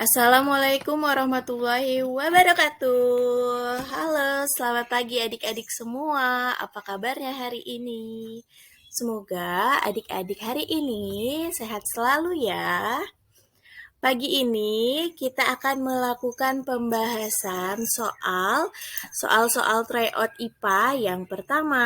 Assalamualaikum warahmatullahi wabarakatuh. Halo, selamat pagi adik-adik semua. Apa kabarnya hari ini? Semoga adik-adik hari ini sehat selalu ya. Pagi ini kita akan melakukan pembahasan soal-soal tryout IPA yang pertama.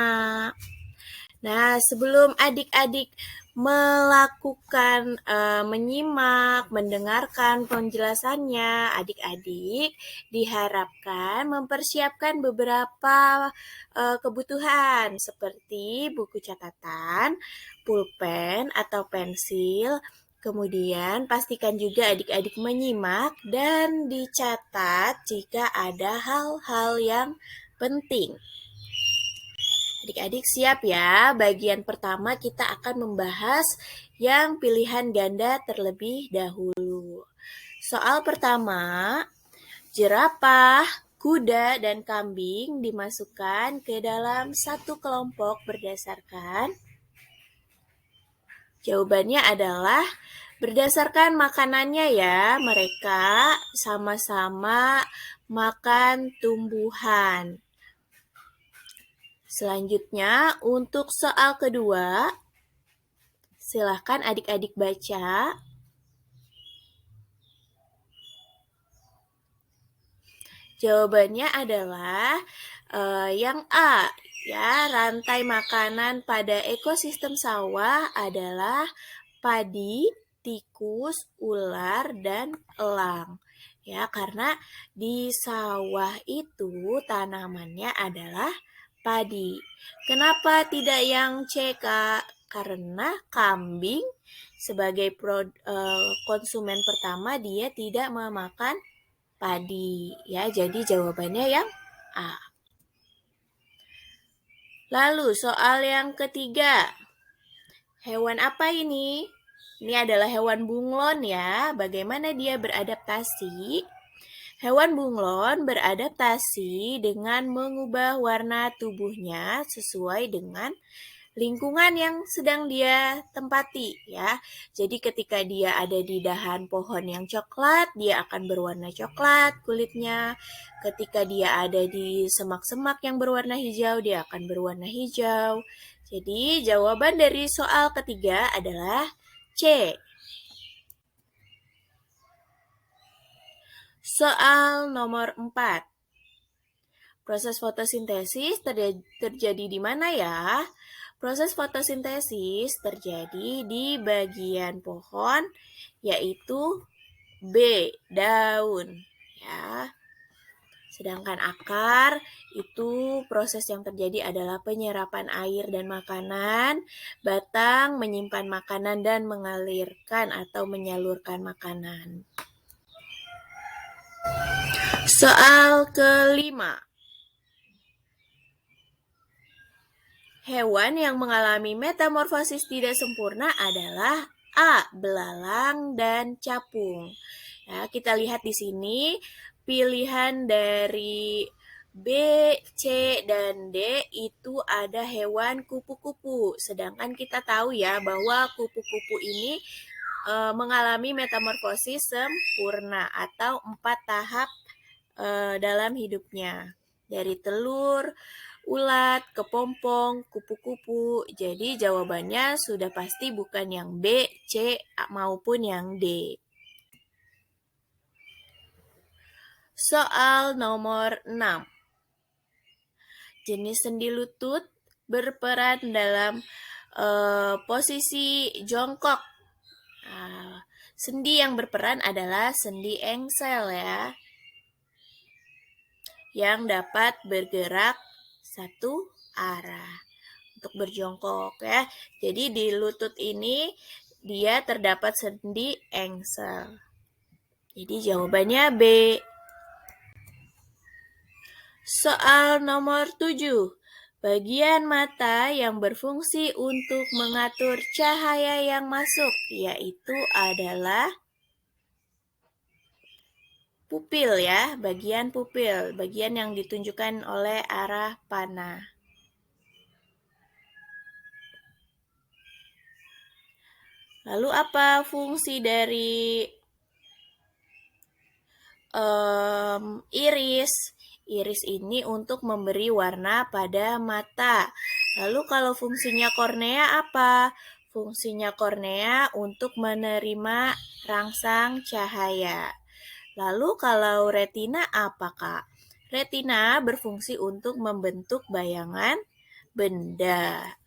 Nah, sebelum adik-adik melakukan menyimak, mendengarkan penjelasannya, adik-adik diharapkan mempersiapkan beberapa kebutuhan seperti buku catatan, pulpen atau pensil. Kemudian pastikan juga adik-adik menyimak dan dicatat jika ada hal-hal yang penting. Adik-adik siap ya, bagian pertama kita akan membahas yang pilihan ganda terlebih dahulu. Soal pertama, jerapah, kuda, dan kambing dimasukkan ke dalam satu kelompok berdasarkan. Jawabannya adalah berdasarkan makanannya ya, mereka sama-sama makan tumbuhan. Selanjutnya, untuk soal kedua, silahkan adik-adik baca. Jawabannya adalah yang A. Ya, rantai makanan pada ekosistem sawah adalah padi, tikus, ular, dan elang. Ya, karena di sawah itu tanamannya adalah padi. Kenapa tidak yang C, Kak? Karena kambing sebagai konsumen pertama dia tidak memakan padi. Ya, jadi jawabannya yang A. Lalu soal yang ketiga. Hewan apa ini? Ini adalah hewan bunglon ya. Bagaimana dia beradaptasi? Hewan bunglon beradaptasi dengan mengubah warna tubuhnya sesuai dengan lingkungan yang sedang dia tempati ya. Jadi ketika dia ada di dahan pohon yang coklat, dia akan berwarna coklat kulitnya. Ketika dia ada di semak-semak yang berwarna hijau, dia akan berwarna hijau. Jadi jawaban dari soal ketiga adalah C. Soal nomor 4. Proses fotosintesis terjadi di mana ya? Proses fotosintesis terjadi di bagian pohon, yaitu B, daun. Ya. Sedangkan akar itu proses yang terjadi adalah penyerapan air dan makanan, batang menyimpan makanan dan mengalirkan atau menyalurkan makanan. Soal kelima. Hewan yang mengalami metamorfosis tidak sempurna adalah A. Belalang dan capung. Ya, kita lihat di sini pilihan dari B, C, dan D itu ada hewan kupu-kupu. Sedangkan kita tahu ya bahwa kupu-kupu ini mengalami metamorfosis sempurna atau 4 tahap dalam hidupnya. Dari telur, ulat, kepompong, kupu-kupu. Jadi jawabannya sudah pasti bukan yang B, C, maupun yang D. Soal nomor 6. Jenis sendi lutut berperan dalam posisi jongkok. Sendi yang berperan adalah sendi engsel ya, yang dapat bergerak satu arah untuk berjongkok ya. Jadi di lutut ini dia terdapat sendi engsel. Jadi jawabannya B. Soal nomor 7. Bagian mata yang berfungsi untuk mengatur cahaya yang masuk yaitu adalah pupil ya, bagian pupil, bagian yang ditunjukkan oleh arah panah. Lalu apa fungsi dari iris. Iris ini untuk memberi warna pada mata. Lalu kalau fungsinya kornea apa? Fungsinya kornea untuk menerima rangsang cahaya. Lalu kalau retina apa, Kak? Retina berfungsi untuk membentuk bayangan benda.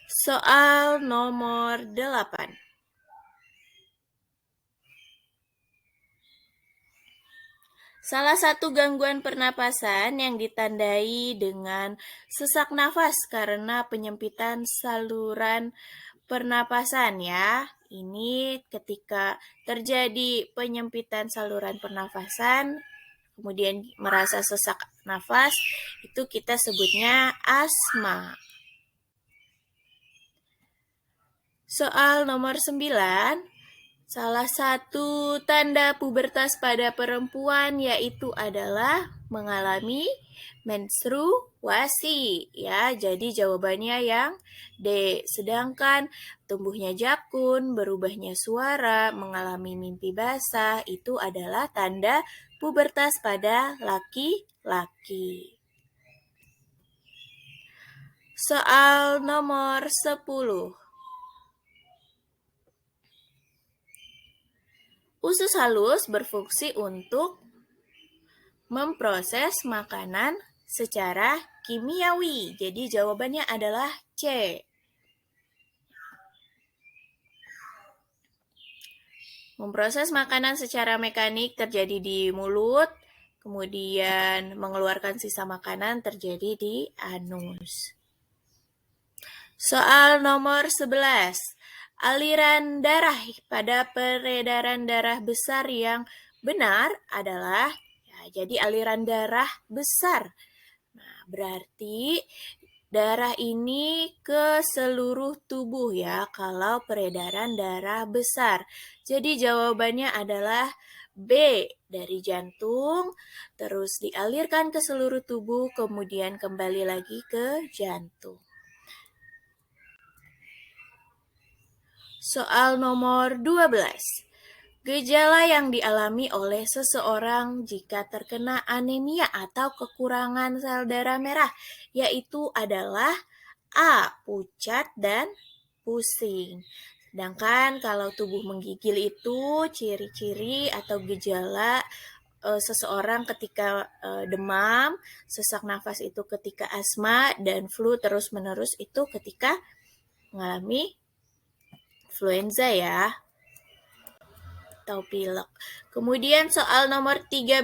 Soal nomor 8. Salah satu gangguan pernapasan yang ditandai dengan sesak nafas karena penyempitan saluran pernapasan ya. Ini ketika terjadi penyempitan saluran pernapasan, kemudian merasa sesak nafas, itu kita sebutnya asma. Soal nomor 9. Salah satu tanda pubertas pada perempuan yaitu adalah mengalami menstruasi. Ya, jadi jawabannya yang D. Sedangkan tumbuhnya jakun, berubahnya suara, mengalami mimpi basah itu adalah tanda pubertas pada laki-laki. Soal nomor 10. Usus halus berfungsi untuk memproses makanan secara kimiawi. Jadi jawabannya adalah C. Memproses makanan secara mekanik terjadi di mulut, kemudian mengeluarkan sisa makanan terjadi di anus. Soal nomor 11. Aliran darah pada peredaran darah besar yang benar adalah, ya, jadi aliran darah besar. Nah, berarti darah ini ke seluruh tubuh ya, kalau peredaran darah besar. Jadi jawabannya adalah B, dari jantung, terus dialirkan ke seluruh tubuh, kemudian kembali lagi ke jantung. Soal nomor 12. Gejala yang dialami oleh seseorang jika terkena anemia atau kekurangan sel darah merah, yaitu adalah A. Pucat dan pusing. Sedangkan kalau tubuh menggigil itu ciri-ciri atau gejala seseorang ketika demam, sesak nafas itu ketika asma, dan flu terus-menerus itu ketika mengalami influenza ya, atau pilek. Kemudian soal nomor 13.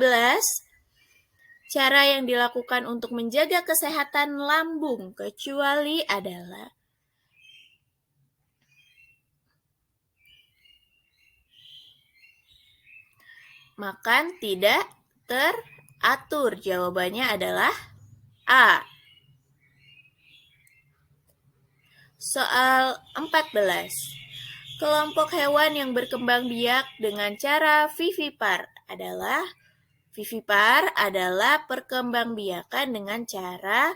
Cara yang dilakukan untuk menjaga kesehatan lambung kecuali adalah makan tidak teratur. Jawabannya adalah A. Soal 14. Kelompok hewan yang berkembang biak dengan cara vivipar adalah perkembangbiakan dengan cara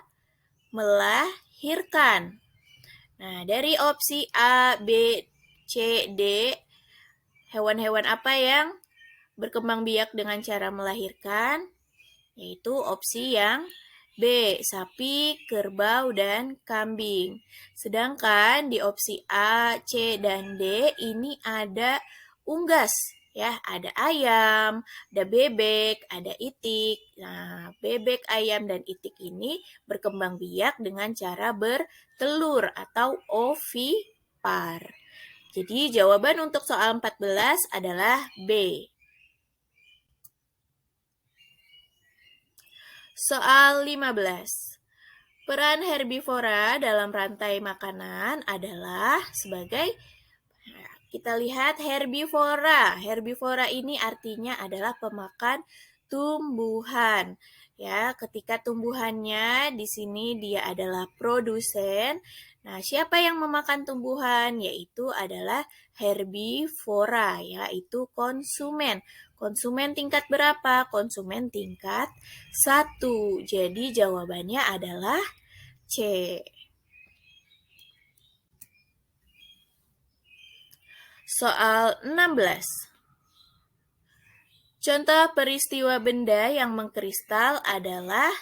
melahirkan. Nah, dari opsi A, B, C, D, hewan-hewan apa yang berkembang biak dengan cara melahirkan? Yaitu opsi yang B, sapi, kerbau, dan kambing. Sedangkan di opsi A, C, dan D ini ada unggas. Ya, ada ayam, ada bebek, ada itik. Nah, bebek, ayam, dan itik ini berkembang biak dengan cara bertelur atau ovipar. Jadi jawaban untuk soal 14 adalah B. Soal 15. Peran herbivora dalam rantai makanan adalah sebagai, kita lihat herbivora. Herbivora ini artinya adalah pemakan tumbuhan. Ya, ketika tumbuhannya di sini dia adalah produsen. Nah, siapa yang memakan tumbuhan? Yaitu adalah herbivora, yaitu konsumen. Konsumen tingkat berapa? Konsumen tingkat 1. Jadi jawabannya adalah C. Soal 16. Contoh peristiwa benda yang mengkristal adalah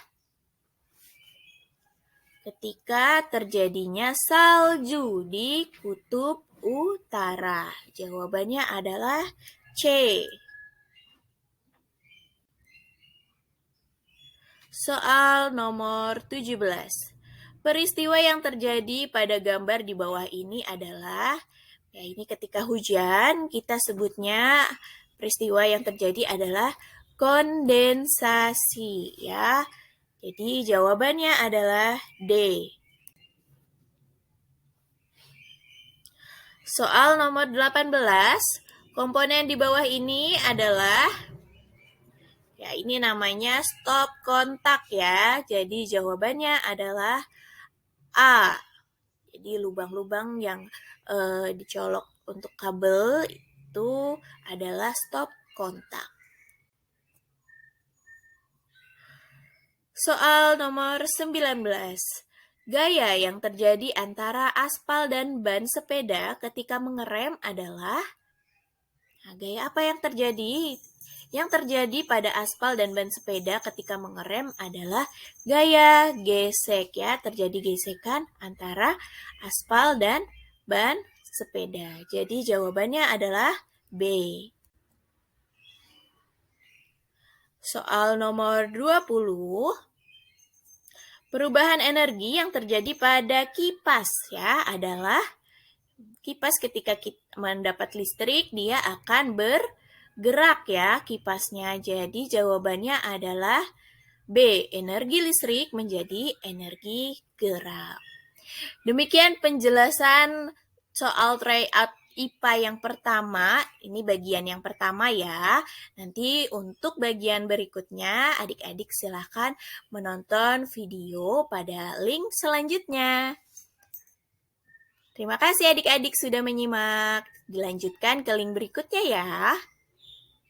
ketika terjadinya salju di kutub utara. Jawabannya adalah C. Soal nomor 17. Peristiwa yang terjadi pada gambar di bawah ini adalah, ya ini ketika hujan, kita sebutnya peristiwa yang terjadi adalah kondensasi, ya. Jadi jawabannya adalah D. Soal nomor 18. Komponen di bawah ini adalah, ya ini namanya stop kontak ya. Jadi jawabannya adalah A. Jadi lubang-lubang yang dicolok untuk kabel itu adalah stop kontak. Soal nomor 19. Gaya yang terjadi antara aspal dan ban sepeda ketika mengerem adalah, nah, gaya apa yang terjadi? Yang terjadi pada aspal dan ban sepeda ketika mengerem adalah gaya gesek ya, terjadi gesekan antara aspal dan ban sepeda. Jadi jawabannya adalah B. Soal nomor 20. Perubahan energi yang terjadi pada kipas ya adalah, kipas ketika kita mendapat listrik dia akan bergerak ya kipasnya. Jadi jawabannya adalah B. Energi listrik menjadi energi gerak. Demikian penjelasan soal tryout IPA yang pertama. Ini bagian yang pertama ya. Nanti untuk bagian berikutnya adik-adik silahkan menonton video pada link selanjutnya. Terima kasih adik-adik sudah menyimak. Dilanjutkan ke link berikutnya ya.